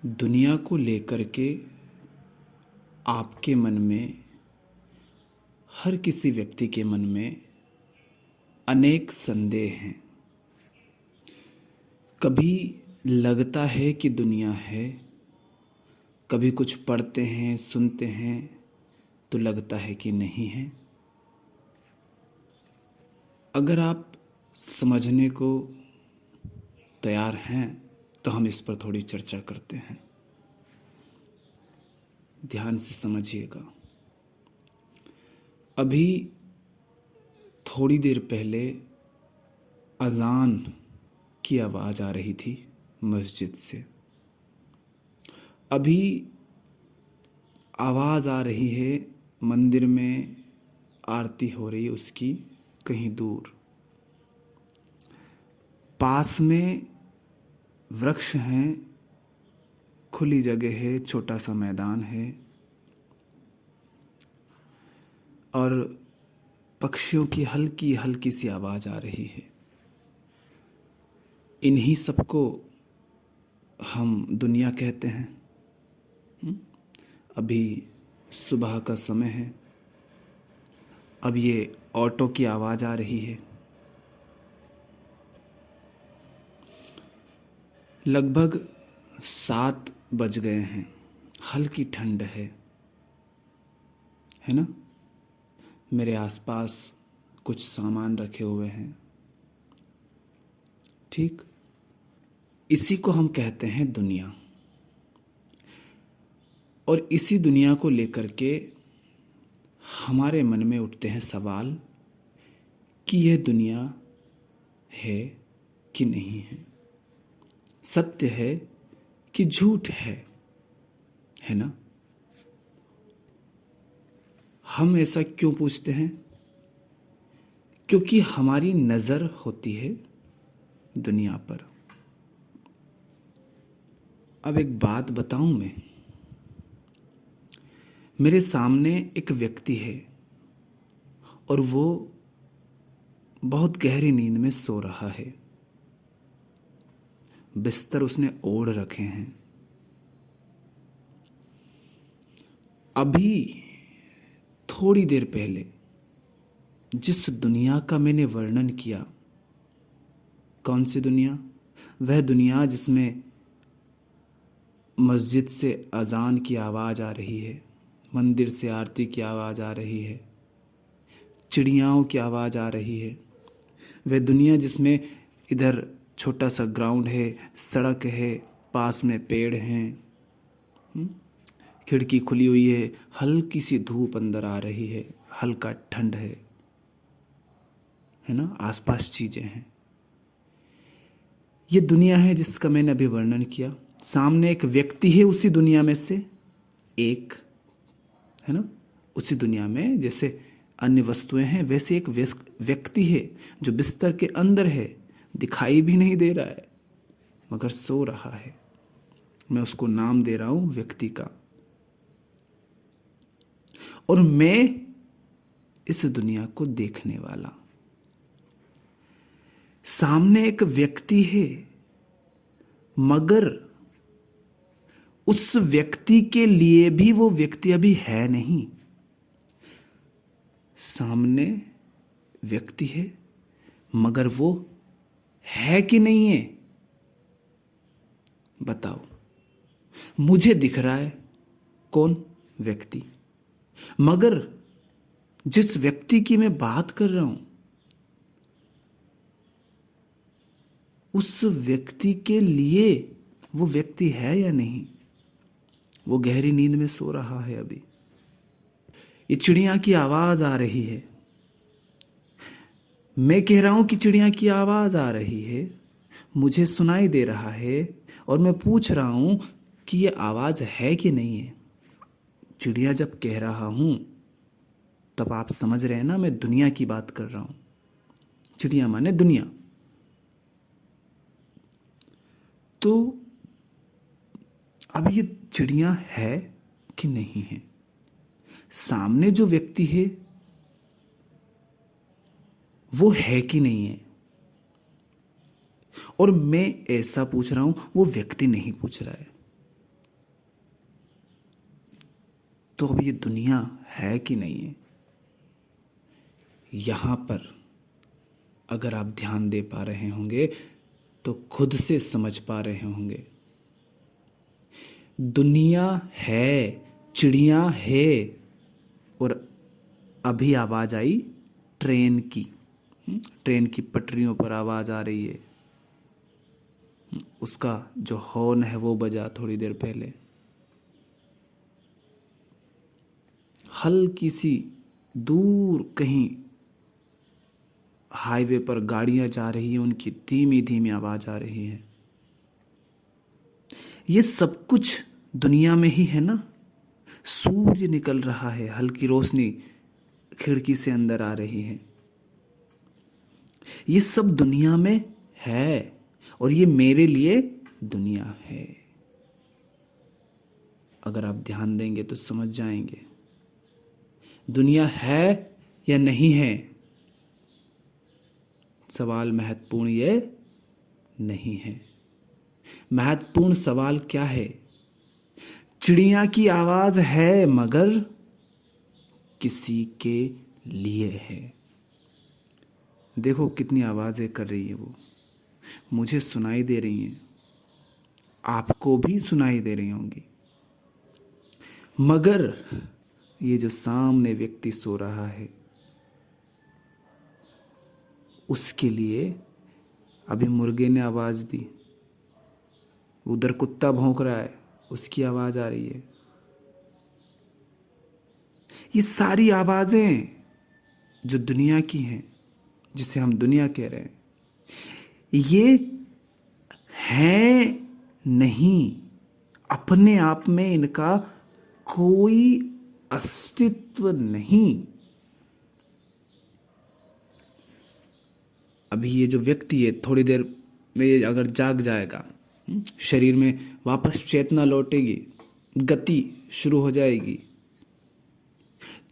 दुनिया को लेकर के आपके मन में, हर किसी व्यक्ति के मन में अनेक संदेह हैं। कभी लगता है कि दुनिया है, कभी कुछ पढ़ते हैं सुनते हैं तो लगता है कि नहीं है। अगर आप समझने को तैयार हैं तो हम इस पर थोड़ी चर्चा करते हैं। ध्यान से समझिएगा। अभी थोड़ी देर पहले अज़ान की आवाज़ आ रही थी मस्जिद से। अभी आवाज़ आ रही है मंदिर में आरती हो रही है उसकी कहीं दूर। पास में वृक्ष हैं, खुली जगह है, छोटा सा मैदान है और पक्षियों की हल्की हल्की सी आवाज़ आ रही है। इन्हीं सबको हम दुनिया कहते हैं। अभी सुबह का समय है। अब ये ऑटो की आवाज़ आ रही है। लगभग 7 बज गए हैं। हल्की ठंड है ना। मेरे आसपास कुछ सामान रखे हुए हैं। ठीक, इसी को हम कहते हैं दुनिया। और इसी दुनिया को लेकर के हमारे मन में उठते हैं सवाल कि यह दुनिया है कि नहीं है, सत्य है कि झूठ है ना। हम ऐसा क्यों पूछते हैं? क्योंकि हमारी नज़र होती है दुनिया पर। अब एक बात बताऊं मैं। मेरे सामने एक व्यक्ति है और वो बहुत गहरी नींद में सो रहा है। बिस्तर उसने ओढ़ रखे हैं। अभी थोड़ी देर पहले जिस दुनिया का मैंने वर्णन किया, कौन सी दुनिया? वह दुनिया जिसमें मस्जिद से अजान की आवाज़ आ रही है, मंदिर से आरती की आवाज़ आ रही है, चिड़ियाओं की आवाज़ आ रही है। वह दुनिया जिसमें इधर छोटा सा ग्राउंड है, सड़क है, पास में पेड़ हैं, खिड़की खुली हुई है, हल्की सी धूप अंदर आ रही है, हल्का ठंड है ना। आसपास चीज़ें हैं। ये दुनिया है जिसका मैंने अभी वर्णन किया। सामने एक व्यक्ति है उसी दुनिया में से एक, है ना। उसी दुनिया में जैसे अन्य वस्तुएं हैं वैसे एक व्यक्ति है जो बिस्तर के अंदर है, दिखाई भी नहीं दे रहा है मगर सो रहा है। मैं उसको नाम दे रहा हूं व्यक्ति का। और मैं इस दुनिया को देखने वाला। सामने एक व्यक्ति है मगर उस व्यक्ति के लिए भी वो व्यक्ति अभी है नहीं। सामने व्यक्ति है मगर वो है कि नहीं है? बताओ। मुझे दिख रहा है कौन? व्यक्ति। मगर जिस व्यक्ति की मैं बात कर रहा हूं उस व्यक्ति के लिए वो व्यक्ति है या नहीं? वो गहरी नींद में सो रहा है। अभी ये चिड़िया की आवाज आ रही है। मैं कह रहा हूं कि चिड़िया की आवाज आ रही है, मुझे सुनाई दे रहा है और मैं पूछ रहा हूं कि ये आवाज है कि नहीं है। चिड़िया जब कह रहा हूं तब आप समझ रहे हैं ना, मैं दुनिया की बात कर रहा हूं। चिड़िया माने दुनिया। तो अब ये चिड़िया है कि नहीं है? सामने जो व्यक्ति है वो है कि नहीं है? और मैं ऐसा पूछ रहा हूं, वो व्यक्ति नहीं पूछ रहा है। तो अब ये दुनिया है कि नहीं है। यहां पर अगर आप ध्यान दे पा रहे होंगे तो खुद से समझ पा रहे होंगे, दुनिया है, चिड़िया है। और अभी आवाज आई ट्रेन की, ट्रेन की पटरियों पर आवाज आ रही है, उसका जो हॉर्न है वो बजा थोड़ी देर पहले। हल्की सी दूर कहीं हाईवे पर गाड़ियां जा रही हैं, उनकी धीमी धीमी आवाज आ रही है। ये सब कुछ दुनिया में ही है ना। सूर्य निकल रहा है, हल्की रोशनी खिड़की से अंदर आ रही है। ये सब दुनिया में है और ये मेरे लिए दुनिया है। अगर आप ध्यान देंगे तो समझ जाएंगे दुनिया है या नहीं है। सवाल महत्वपूर्ण ये नहीं है। महत्वपूर्ण सवाल क्या है? चिड़िया की आवाज है मगर किसी के लिए है। देखो कितनी आवाजें कर रही है वो, मुझे सुनाई दे रही हैं, आपको भी सुनाई दे रही होंगी, मगर ये जो सामने व्यक्ति सो रहा है उसके लिए अभी मुर्गे ने आवाज दी, उधर कुत्ता भौंक रहा है, उसकी आवाज आ रही है। ये सारी आवाजें जो दुनिया की हैं, जिसे हम दुनिया कह रहे हैं, ये हैं नहीं, अपने आप में इनका कोई अस्तित्व नहीं। अभी ये जो व्यक्ति है थोड़ी देर में अगर जाग जाएगा, शरीर में वापस चेतना लौटेगी, गति शुरू हो जाएगी,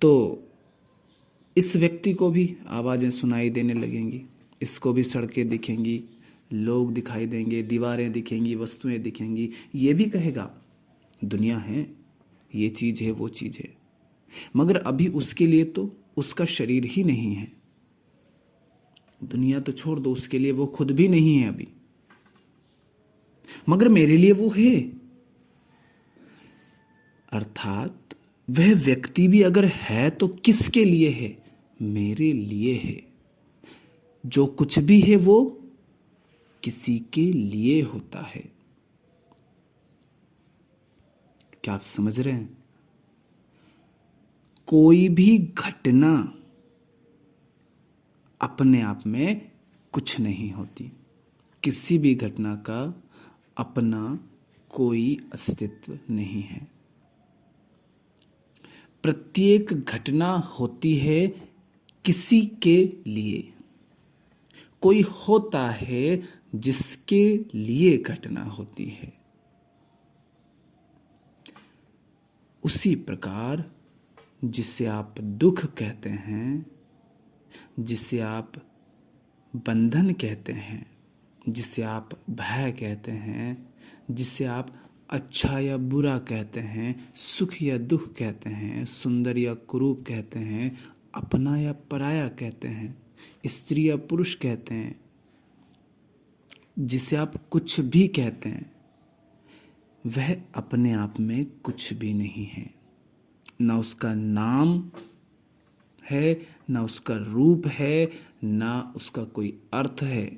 तो इस व्यक्ति को भी आवाजें सुनाई देने लगेंगी, इसको भी सड़कें दिखेंगी, लोग दिखाई देंगे, दीवारें दिखेंगी, वस्तुएं दिखेंगी। ये भी कहेगा दुनिया है, ये चीज है, वो चीज है, मगर अभी उसके लिए तो उसका शरीर ही नहीं है। दुनिया तो छोड़ दो, उसके लिए वो खुद भी नहीं है अभी, मगर मेरे लिए वो है। अर्थात वह व्यक्ति भी अगर है तो किसके लिए है? मेरे लिए है। जो कुछ भी है वो किसी के लिए होता है। क्या आप समझ रहे हैं? कोई भी घटना अपने आप में कुछ नहीं होती। किसी भी घटना का अपना कोई अस्तित्व नहीं है। प्रत्येक घटना होती है किसी के लिए। कोई होता है जिसके लिए घटना होती है। उसी प्रकार जिसे आप दुख कहते हैं, जिसे आप बंधन कहते हैं, जिसे आप भय कहते हैं, जिसे आप अच्छा या बुरा कहते हैं, सुख या दुख कहते हैं, सुंदर या कुरूप कहते हैं, अपना या पराया कहते हैं, स्त्री या पुरुष कहते हैं, जिसे आप कुछ भी कहते हैं, वह अपने आप में कुछ भी नहीं है। ना उसका नाम है, ना उसका रूप है, ना उसका कोई अर्थ है।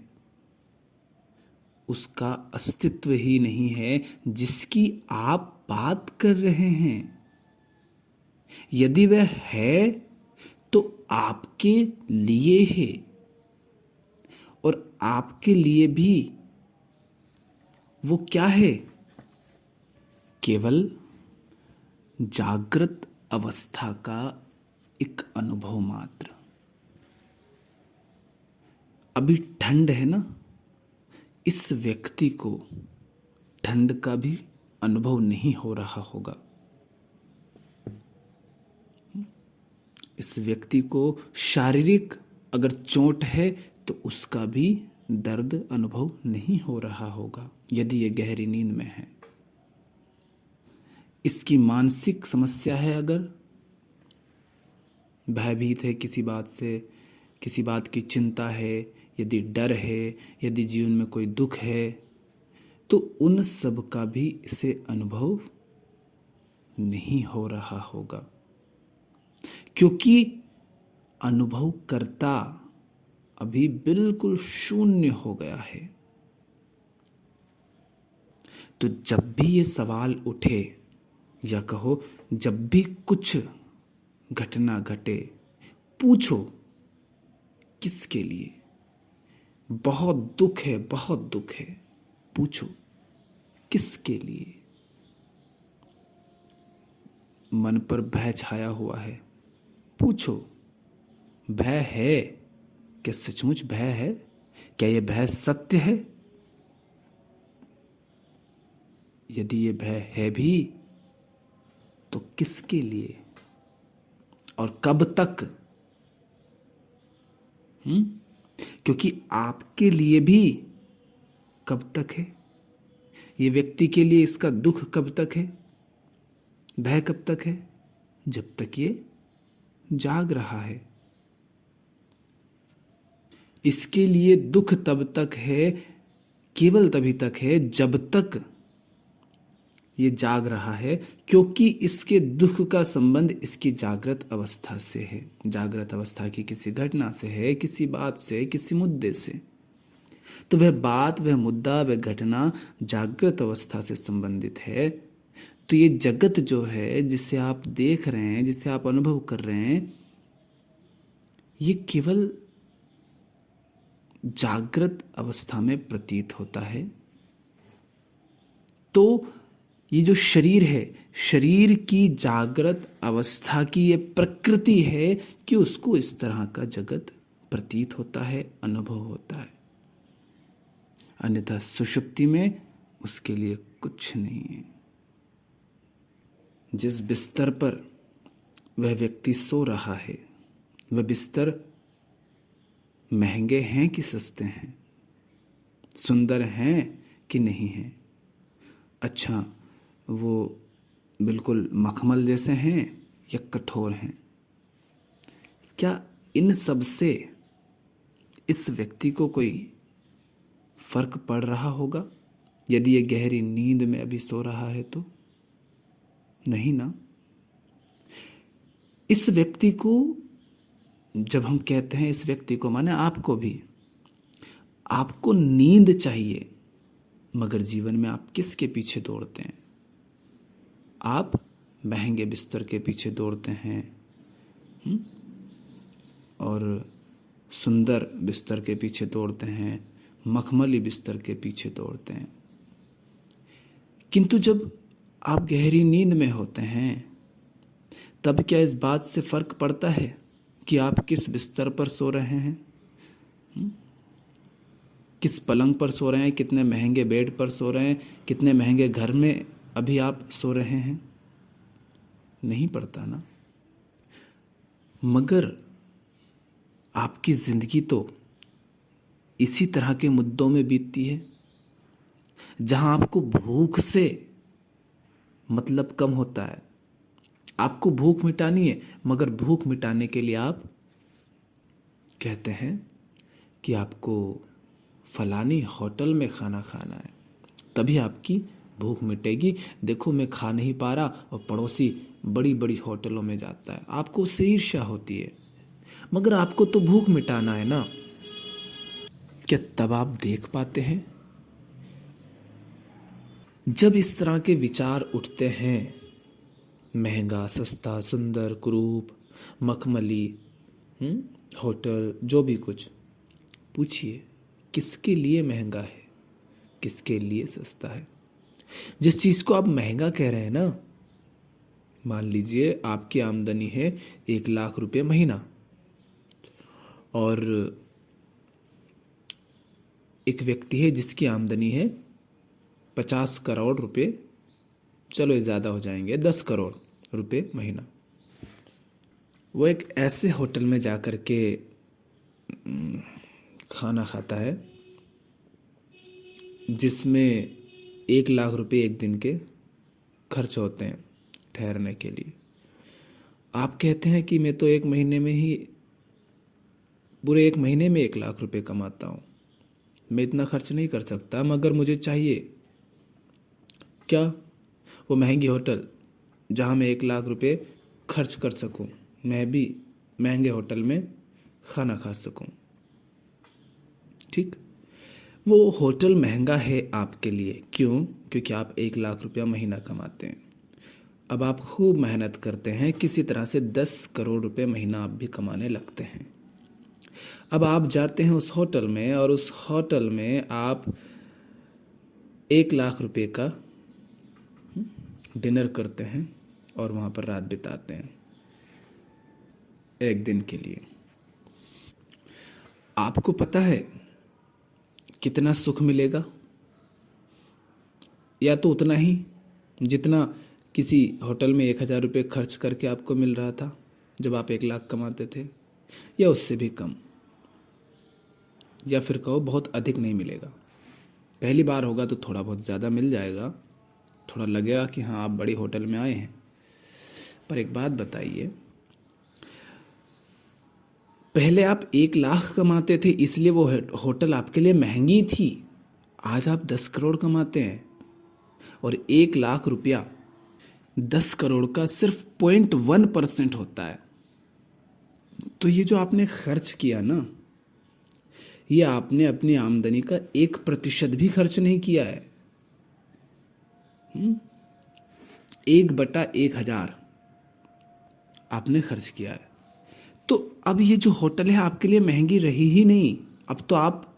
उसका अस्तित्व ही नहीं है जिसकी आप बात कर रहे हैं। यदि वह है तो आपके लिए है, और आपके लिए भी वो क्या है? केवल जागृत अवस्था का एक अनुभव मात्र। अभी ठंड है ना, इस व्यक्ति को ठंड का भी अनुभव नहीं हो रहा होगा। इस व्यक्ति को शारीरिक अगर चोट है तो उसका भी दर्द अनुभव नहीं हो रहा होगा, यदि ये गहरी नींद में है। इसकी मानसिक समस्या है, अगर भयभीत है किसी बात से, किसी बात की चिंता है, यदि डर है, यदि जीवन में कोई दुख है, तो उन सब का भी इसे अनुभव नहीं हो रहा होगा, क्योंकि अनुभव करता अभी बिल्कुल शून्य हो गया है। तो जब भी ये सवाल उठे, या कहो जब भी कुछ घटना घटे, पूछो किसके लिए? बहुत दुख है, बहुत दुख है, पूछो किसके लिए? मन पर भय छाया हुआ है, पूछो भय है? क्या सचमुच भय है? क्या यह भय सत्य है? यदि ये भय है भी तो किसके लिए और कब तक? क्योंकि आपके लिए भी कब तक है, ये व्यक्ति के लिए इसका दुख कब तक है, भय कब तक है? जब तक ये जाग रहा है। इसके लिए दुख तब तक है, केवल तभी तक है जब तक ये जाग रहा है, क्योंकि इसके दुख का संबंध इसकी जागृत अवस्था से है, जागृत अवस्था की किसी घटना से है, किसी बात से, किसी मुद्दे से। तो वह बात, वह मुद्दा, वह घटना जागृत अवस्था से संबंधित है। तो ये जगत जो है, जिसे आप देख रहे हैं, जिसे आप अनुभव कर रहे हैं, ये केवल जागृत अवस्था में प्रतीत होता है। तो ये जो शरीर है, शरीर की जागृत अवस्था की ये प्रकृति है कि उसको इस तरह का जगत प्रतीत होता है, अनुभव होता है। अन्यथा सुषुप्ति में उसके लिए कुछ नहीं है। जिस बिस्तर पर वह व्यक्ति सो रहा है, वह बिस्तर महंगे हैं कि सस्ते हैं, सुंदर हैं कि नहीं हैं, अच्छा वो बिल्कुल मखमल जैसे हैं या कठोर हैं? क्या इन सब से इस व्यक्ति को कोई फर्क पड़ रहा होगा यदि ये गहरी नींद में अभी सो रहा है? तो नहीं ना। इस व्यक्ति को, जब हम कहते हैं इस व्यक्ति को, माने आपको भी, आपको नींद चाहिए, मगर जीवन में आप किसके पीछे दौड़ते हैं? आप महंगे बिस्तर के पीछे दौड़ते हैं और सुंदर बिस्तर के पीछे दौड़ते हैं, मखमली बिस्तर के पीछे दौड़ते हैं। किंतु जब आप गहरी नींद में होते हैं, तब क्या इस बात से फर्क पड़ता है कि आप किस बिस्तर पर सो रहे हैं, किस पलंग पर सो रहे हैं, कितने महंगे बेड पर सो रहे हैं, कितने महंगे घर में अभी आप सो रहे हैं? नहीं पड़ता ना। मगर आपकी जिंदगी तो इसी तरह के मुद्दों में बीतती है, जहां आपको भूख से मतलब कम होता है। आपको भूख मिटानी है, मगर भूख मिटाने के लिए आप कहते हैं कि आपको फलानी होटल में खाना खाना है, तभी आपकी भूख मिटेगी। देखो मैं खा नहीं पा रहा और पड़ोसी बड़ी बड़ी होटलों में जाता है, आपको उससे ईर्ष्या होती है। मगर आपको तो भूख मिटाना है ना। क्या तब आप देख पाते हैं? जब इस तरह के विचार उठते हैं, महंगा, सस्ता, सुंदर, कुरूप, मखमली, होटल, जो भी कुछ, पूछिए किसके लिए महंगा है, किसके लिए सस्ता है? जिस चीज को आप महंगा कह रहे हैं ना, मान लीजिए आपकी आमदनी है 1 लाख रुपए महीना और एक व्यक्ति है जिसकी आमदनी है 50 करोड़ रुपए, चलो ये ज़्यादा हो जाएंगे, 10 करोड़ रुपए महीना। वो एक ऐसे होटल में जाकर के खाना खाता है जिसमें 1 लाख रुपए एक दिन के खर्च होते हैं। ठहरने के लिए। आप कहते हैं कि मैं तो पूरे एक महीने में 1 लाख रुपए कमाता हूँ, मैं इतना खर्च नहीं कर सकता, मगर मुझे चाहिए क्या? वो महंगी होटल जहाँ मैं 1 लाख रुपए खर्च कर सकूँ, मैं भी महंगे होटल में खाना खा सकूँ। ठीक, वो होटल महंगा है आपके लिए, क्यों? क्योंकि आप 1 लाख रुपया महीना कमाते हैं। अब आप खूब मेहनत करते हैं, किसी तरह से 10 करोड़ रुपए महीना आप भी कमाने लगते हैं। अब आप जाते हैं उस होटल में और उस होटल में आप 1 लाख रुपए का डिनर करते हैं और वहाँ पर रात बिताते हैं एक दिन के लिए। आपको पता है कितना सुख मिलेगा? या तो उतना ही जितना किसी होटल में 1,000 रुपये खर्च करके आपको मिल रहा था जब आप 1 लाख कमाते थे, या उससे भी कम, या फिर कहो बहुत अधिक नहीं मिलेगा। पहली बार होगा तो थोड़ा बहुत ज़्यादा मिल जाएगा, थोड़ा लगेगा कि हाँ आप बड़ी होटल में आए हैं। पर एक बात बताइए, पहले आप 1 लाख कमाते थे इसलिए वो होटल आपके लिए महंगी थी। आज आप 10 करोड़ कमाते हैं और 1 लाख रुपया 10 करोड़ का सिर्फ 0.1% होता है। तो ये जो आपने खर्च किया ना, ये आपने अपनी आमदनी का 1% भी खर्च नहीं किया है। 1/1000 आपने खर्च किया है। तो अब ये जो होटल है आपके लिए महंगी रही ही नहीं, अब तो आप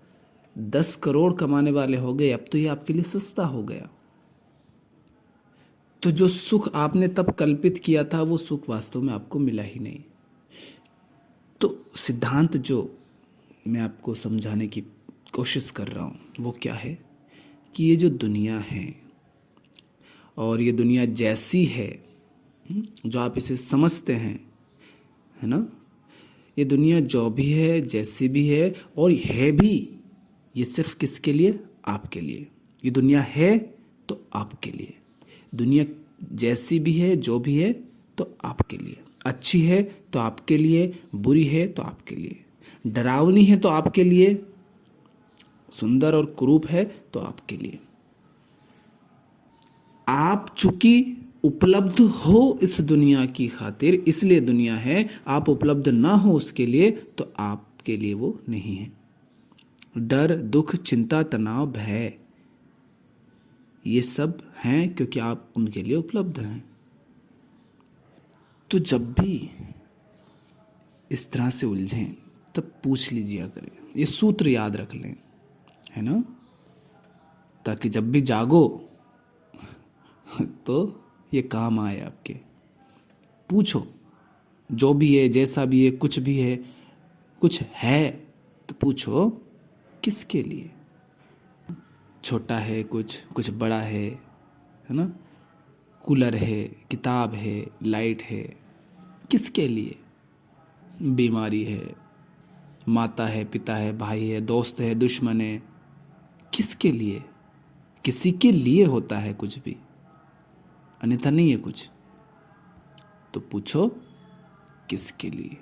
10 करोड़ कमाने वाले हो गए, अब तो ये आपके लिए सस्ता हो गया। तो जो सुख आपने तब कल्पित किया था वो सुख वास्तव में आपको मिला ही नहीं। तो सिद्धांत जो मैं आपको समझाने की कोशिश कर रहा हूँ वो क्या है कि ये जो दुनिया है और ये दुनिया जैसी है, जो आप इसे समझते हैं, है ना, ये दुनिया जो भी है, जैसी भी है और है भी, ये सिर्फ किसके लिए? आपके लिए। ये दुनिया है तो आपके लिए। दुनिया जैसी भी है, जो भी है, तो आपके लिए। अच्छी है तो आपके लिए, बुरी है तो आपके लिए, डरावनी है तो आपके लिए, सुंदर और कुरूप है तो आपके लिए। आप चूंकि उपलब्ध हो इस दुनिया की खातिर, इसलिए दुनिया है। आप उपलब्ध ना हो उसके लिए तो आपके लिए वो नहीं है। डर, दुख, चिंता, तनाव, भय, ये सब हैं क्योंकि आप उनके लिए उपलब्ध हैं। तो जब भी इस तरह से उलझें तब पूछ लीजिए करें, ये सूत्र याद रख लें, है ना, ताकि जब भी जागो तो ये काम आए आपके। पूछो, जो भी है, जैसा भी है, कुछ भी है, कुछ है तो पूछो किसके लिए? छोटा है कुछ बड़ा है ना, कूलर है, किताब है, लाइट है, किसके लिए? बीमारी है, माता है, पिता है, भाई है, दोस्त है, दुश्मन है, किसके लिए? किसी के लिए होता है कुछ भी, अन्यथा नहीं है कुछ। तो पूछो किसके लिए।